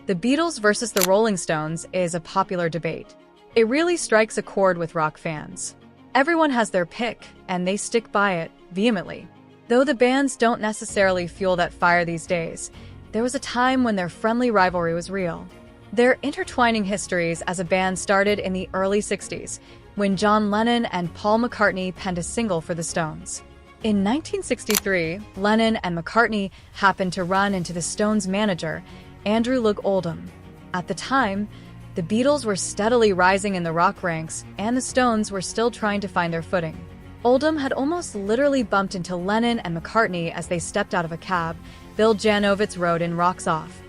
The Beatles versus the Rolling Stones is a popular debate. It really strikes a chord with rock fans. Everyone has their pick, and they stick by it vehemently. Though the bands don't necessarily fuel that fire these days, there was a time when their friendly rivalry was real. Their intertwining histories as a band started in the early 60s, when John Lennon and Paul McCartney penned a single for the Stones. In 1963, Lennon and McCartney happened to run into the Stones' manager, Andrew Loog Oldham. At the time, the Beatles were steadily rising in the rock ranks, and the Stones were still trying to find their footing. Oldham had almost literally bumped into Lennon and McCartney as they stepped out of a cab Bill Janovitz wrote in Rocks Off,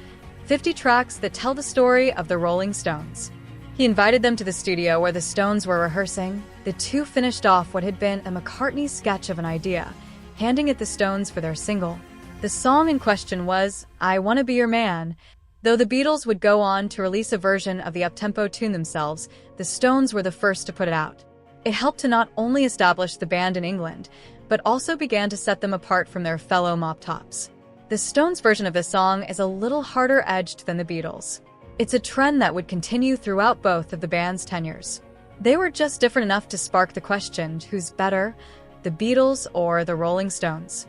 50 tracks that tell the story of the Rolling Stones. He invited them to the studio where the Stones were rehearsing. The two finished off what had been a McCartney sketch of an idea, handing it the Stones for their single. The song in question was I Wanna Be Your Man. Though the Beatles would go on to release a version of the uptempo tune themselves, the Stones were the first to put it out. It helped to not only establish the band in England, but also began to set them apart from their fellow mop tops. The Stones' version of the song is a little harder edged than the Beatles'. It's a trend that would continue throughout both of the band's tenures. They were just different enough to spark the question, who's better, the Beatles or the Rolling Stones?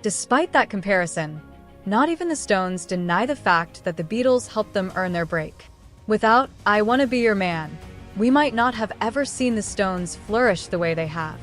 Despite that comparison, not even the Stones deny the fact that the Beatles helped them earn their break. Without I Wanna Be Your Man, we might not have ever seen the Stones flourish the way they have.